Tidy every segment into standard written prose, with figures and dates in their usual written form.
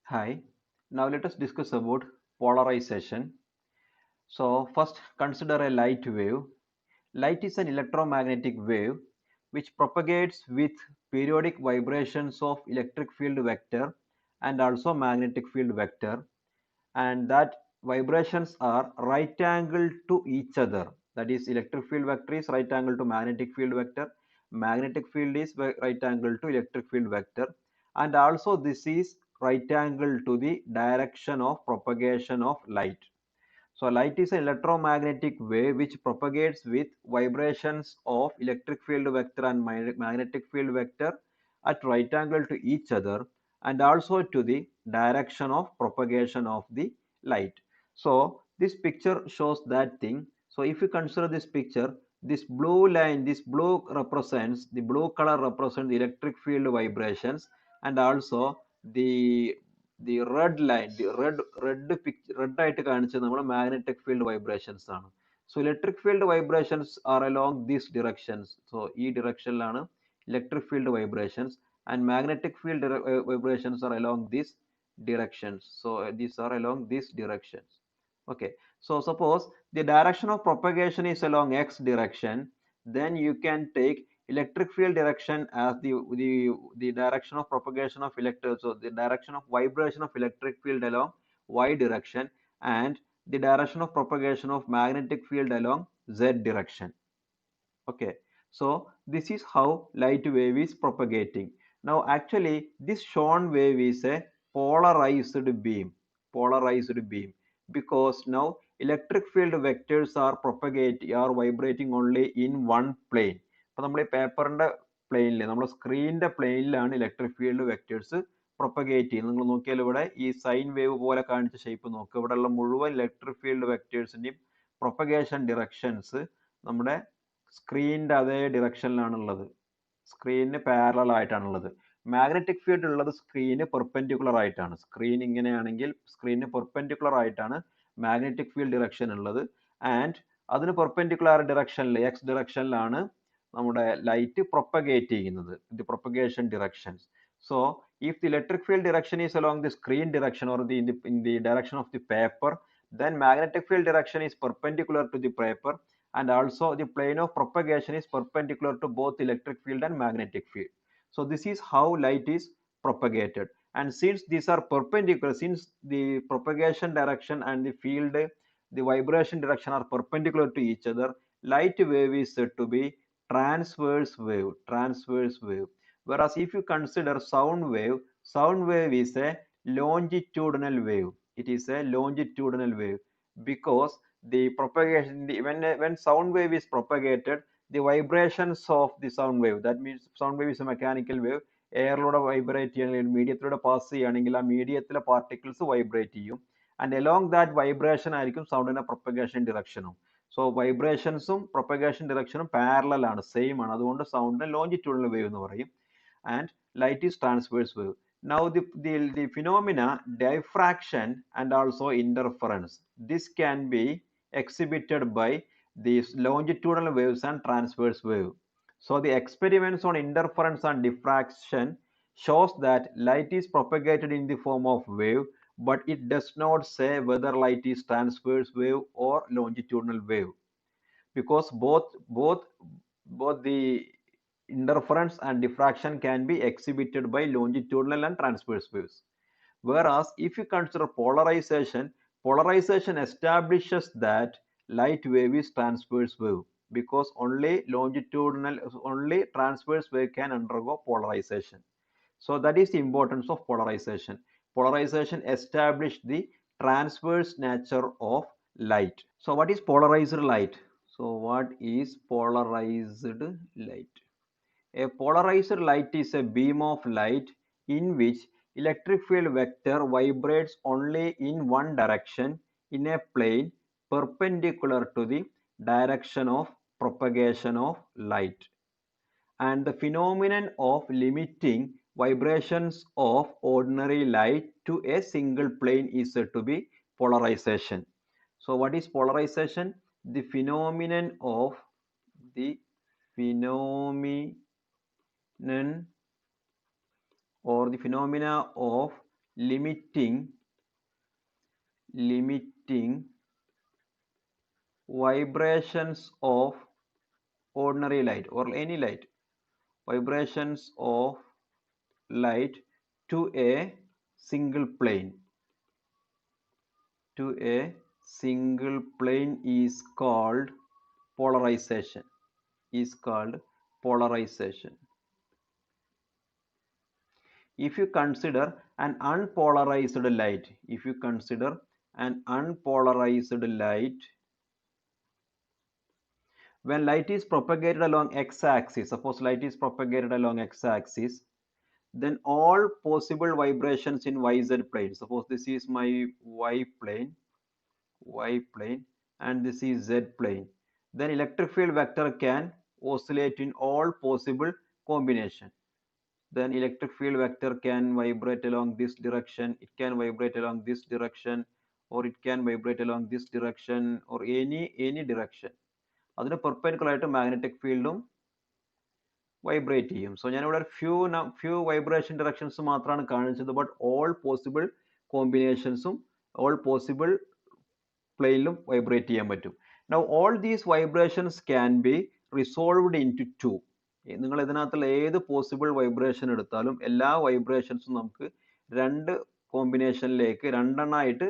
Hi, now let us discuss about polarization. So first consider a light wave. Light is an electromagnetic wave which propagates with periodic vibrations of electric field vector and also magnetic field vector, and that vibrations are right angled to each other. That is, electric field vector is right angle to magnetic field vector, magnetic field is right angle to electric field vector, and also this is right angle to the direction of propagation of light. So light is an electromagnetic wave which propagates with vibrations of electric field vector and magnetic field vector at right angle to each other, and also to the direction of propagation of the light. So this picture shows that thing. So if you consider this picture, this blue line, this blue represents, the blue color represents the electric field vibrations, and also the red line, the red ആയിട്ട് കാണിച്ചത് നമ്മുടെ magnetic field vibrations ആണ്. So electric field vibrations are along these directions. So ഈ directionലാണ് electric field vibrations, and magnetic field vibrations are along these directions. So these are along these directions. Okay, so suppose the direction of propagation is along x direction, then you can take electric field direction as the direction of propagation of electric, so the direction of vibration of electric field along y direction, and the direction of propagation of magnetic field along z direction. Okay, so this is how light wave is propagating. Now actually this shown wave is a polarized beam, polarized beam, because now electric field vectors are vibrating only in one plane. അപ്പോൾ നമ്മൾ ഈ പേപ്പറിന്റെ പ്ലെയിനിൽ, നമ്മുടെ സ്ക്രീനിന്റെ പ്ലെയിനിലാണ് electric field vectors propagate ചെയ്യുന്നത്. നിങ്ങൾ നോക്കിയാൽ ഇവിടെ ഈ സൈൻ വേവ് പോലെ കാണിച്ച ഷേപ്പ് നോക്കുക, ഇവിടെയുള്ള മുഴുവൻ ഇലക്ട്രിക് ഫീൽഡ് വെക്ടേഴ്സിന്റെയും പ്രൊപ്പഗേഷൻ ഡിറക്ഷൻസ് നമ്മുടെ സ്ക്രീനിന്റെ അതേ ഡിറക്ഷനിലാണുള്ളത്, സ്ക്രീനിന് പാരലൽ ആയിട്ടാണുള്ളത്. മാഗ്നറ്റിക് ഫീൽഡ് ഉള്ളത് സ്ക്രീന് പെർപെൻഡിക്കുലർ ആയിട്ടാണ്. സ്ക്രീൻ ഇങ്ങനെയാണെങ്കിൽ സ്ക്രീനിന് പെർപെൻഡിക്കുലർ ആയിട്ടാണ് മാഗ്നറ്റിക് ഫീൽഡ് ഡിറക്ഷൻ ഉള്ളത്, ആൻഡ് അതിന് പെർപെൻഡിക്കുലർ ഡിറക്ഷനിൽ എക്സ് ഡിറക്ഷനിലാണ് നമ്മുടെ ലൈറ്റ് പ്രൊപ്പഗേറ്റ് ചെയ്യുന്നത്, the propagation directions. So if the electric field direction is along the screen direction or in the direction of the paper, then magnetic field direction is perpendicular to the paper, and also the plane of propagation is perpendicular to both electric field and magnetic field. So this is how light is propagated, and since these are perpendicular, since the propagation direction and the field, the vibration direction are perpendicular to each other, light wave is said to be transverse wave, transverse wave. Whereas if you consider sound wave is a longitudinal wave. It is a longitudinal wave because the propagation, when sound wave is propagated, the vibrations of the sound wave, that means sound wave is a mechanical wave, എയറിലൂടെ vibrate ചെയ്യണമെങ്കിൽ മീഡിയത്തിലൂടെ pass ചെയ്യുകയാണെങ്കിൽ ആ മീഡിയത്തിലെ particles vibrate ചെയ്യും, and along that vibration ആയിരിക്കും സൗണ്ടിന്റെ propagation ഡിറക്ഷനും. സോ വൈബ്രേഷൻസും പ്രൊപ്പഗേഷൻ ഡിറക്ഷനും പാരലൽ ആണ്, സെയിം ആണ്, അതുകൊണ്ട് സൗണ്ടിനെ ലോഞ്ചിറ്റ്യൂഡിനൽ വേവ് എന്ന് പറയും, and light is transverse wave. Now the phenomena diffraction and also interference, this can be exhibited by these longitudinal waves and transverse wave. So the experiments on interference and diffraction shows that light is propagated in the form of wave, but it does not say whether light is transverse wave or longitudinal wave, because both the interference and diffraction can be exhibited by longitudinal and transverse waves. Whereas if you consider polarization, polarization establishes that light wave is transverse wave, because only transverse wave can undergo polarization. So that is the importance of polarization. Polarization established the transverse nature of light. So what is polarized light? So what is polarized light? A polarized light is a beam of light in which electric field vector vibrates only in one direction in a plane perpendicular to the direction of propagation of light, and the phenomenon of limiting vibrations of ordinary light to a single plane is said to be polarization. So what is polarization? The phenomenon of the phenomenon or the phenomena of limiting vibrations of ordinary light or any light, vibrations of light to a single plane. To a single plane is called polarization. Is called polarization. If you consider an unpolarized light, if you consider an unpolarized light, when light is propagated along x-axis, suppose light is propagated along x-axis, then all possible vibrations in yz plane, suppose this is my y plane, and this is z plane, then electric field vector can oscillate in all possible combination. Then electric field vector can vibrate along this direction, it can vibrate along this direction, or it can vibrate along this direction, or any direction. അതിന് perpendicular ആയിട്ട് magnetic ഫീൽഡും vibrate ചെയ്യും. So ഞാനിവിടെ few vibration directions മാത്രമാണ് കാണിച്ചത്, but all possible കോമ്പിനേഷൻസും all possible പ്ലെയിനിലും vibrate ചെയ്യാൻ പറ്റും. Now all these vibrations can be resolved into two. നിങ്ങൾ ഇതിനകത്തുള്ള ഏത് പോസിബിൾ വൈബ്രേഷൻ എടുത്താലും എല്ലാ വൈബ്രേഷൻസും നമുക്ക് രണ്ട് കോമ്പിനേഷനിലേക്ക് രണ്ടെണ്ണമായിട്ട്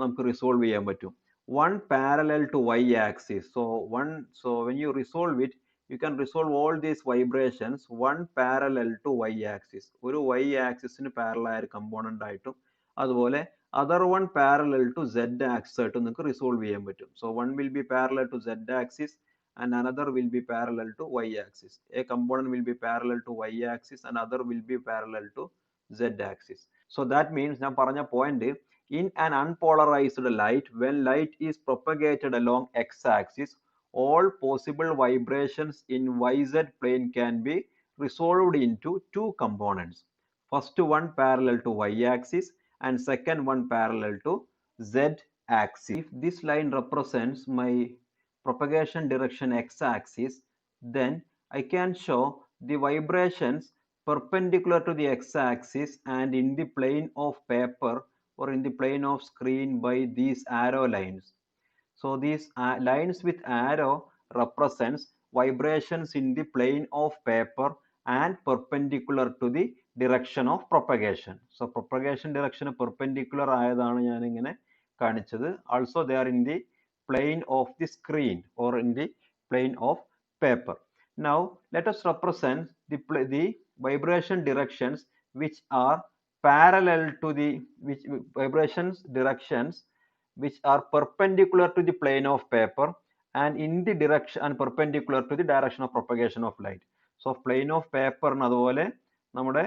നമുക്ക് റിസോൾവ് ചെയ്യാൻ പറ്റും. One parallel to y axis. So when you resolve it, you can resolve all these vibrations one parallel to y axis. ഒരു y axisന് parallel ആയ കമ്പോണന്റ് ആയിട്ടും അതുപോലെ other one parallel to z axis ആയിട്ടും നിങ്ങൾക്ക് resolve ചെയ്യാൻ പറ്റും. So one will be parallel to z axis and another will be parallel to y axis. A component will be parallel to y axis and other will be parallel to z axis. So that means ഞാൻ പറഞ്ഞ point, in an unpolarized light, when light is propagated along x-axis, all possible vibrations in yz plane can be resolved into two components. First one parallel to y-axis and second one parallel to z-axis. If this line represents my propagation direction x-axis, then I can show the vibrations perpendicular to the x-axis and in the plane of paper or in the plane of screen by these arrow lines. So these lines with arrow represents vibrations in the plane of paper and perpendicular to the direction of propagation. So propagation direction perpendicular ആയതാണ് ഞാൻ ഇങ്ങനെ കാണിച്ചത്. Also they are in the plane of the screen or in the plane of paper. Now let us represent the vibration directions which are parallel to the vibrations directions which are perpendicular to the plane of paper and in the direction and perpendicular to the direction of propagation of light. So plane of paper അതുപോലെ നമ്മുടെ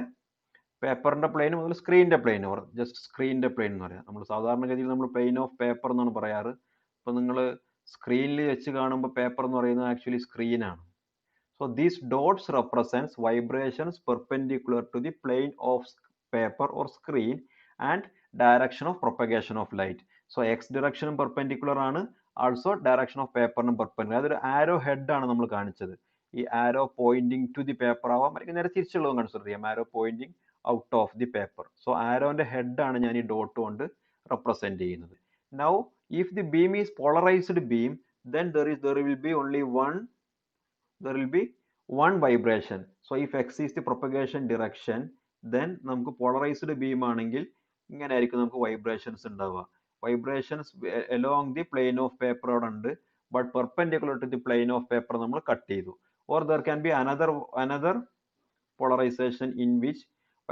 പേപ്പറിന്റെ plain മുതൽ സ്ക്രീനിന്റെ plain or just സ്ക്രീനിന്റെ plain എന്ന് പറയാം. നമ്മൾ സാധാരണഗതിയിൽ നമ്മൾ plain of paper എന്നാണ് പറയാറ്. അപ്പൊ നിങ്ങൾ സ്ക്രീനിൽ വെച്ച് കാണുമ്പോൾ പേപ്പർ എന്ന് പറയുന്നത് actually സ്ക്രീനാണ്. So these dots represents vibrations perpendicular to the plane of paper or screen and direction of propagation of light. So x direction perpendicular ആണ്, also direction of paper perpendicular. അതൊരു arrow head ആണ് നമ്മൾ കാണിച്ചത്. ഈ arrow pointing to the paper ആവാം, അല്ലെങ്കിൽ നേരെ തിരിച്ചുള്ളതും consider ചെയ്യാം, arrow pointing out of the paper. So arrowന്റെ head ആണ് ഞാൻ ഈ ഡോട്ട് കൊണ്ട് represent ചെയ്യുന്നത്. Now if the beam is polarized beam, then there will be only one vibration. So if x is the propagation direction, then നമുക്ക് polarized beam ആണെങ്കിൽ ഇങ്ങനെ ആയിരിക്കും നമുക്ക് vibrations ഉണ്ടാവുക. Vibrations along the plane of paper അവിടെ ഉണ്ട്, but perpendicular to the plane of paper നമ്മൾ cut ചെയ്തു. Or there can be another polarization in which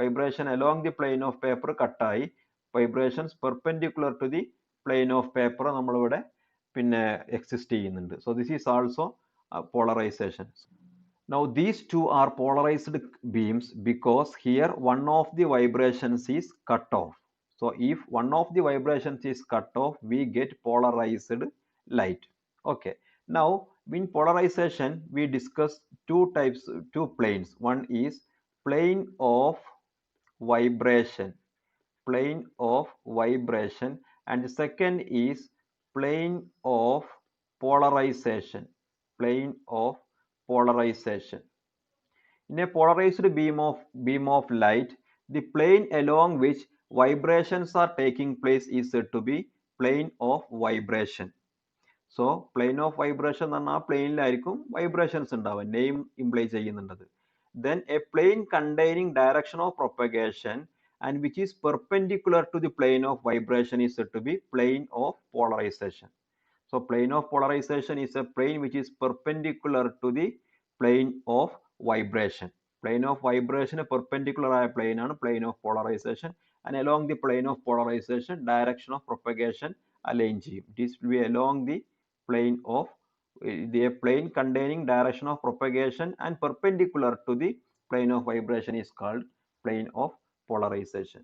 vibration along the plane of paper കട്ടായി vibrations perpendicular to the plane of paper നമ്മളിവിടെ പിന്നെ exist ചെയ്യുന്നുണ്ട്. So this is also polarization. Now these two are polarized beams because here one of the vibrations is cut off. So if one of the vibrations is cut off, we get polarized light. Okay. Now in polarization we discuss two planes. One is plane of vibration, and the second is plane of polarization. In a polarized beam of light, the plane along which vibrations are taking place is said to be plane of vibration. So plane of vibration എന്ന് പറഞ്ഞാൽ ആ പ്ലെയിനിലായിരിക്കും vibrations ഉണ്ടാവുക, name imply ചെയ്യുന്നുണ്ടത്. Then a plane containing direction of propagation and which is perpendicular to the plane of vibration is said to be plane of polarization. So plane of polarization is a plane which is perpendicular to the plane of vibration. Plane of vibration perpendicular ആയ plane ആണ് plane of polarization, and along the plane of polarization direction of propagation align ചെയ്യും. This will be along the plane of the plane containing direction of propagation and perpendicular to the plane of vibration is called plane of polarization.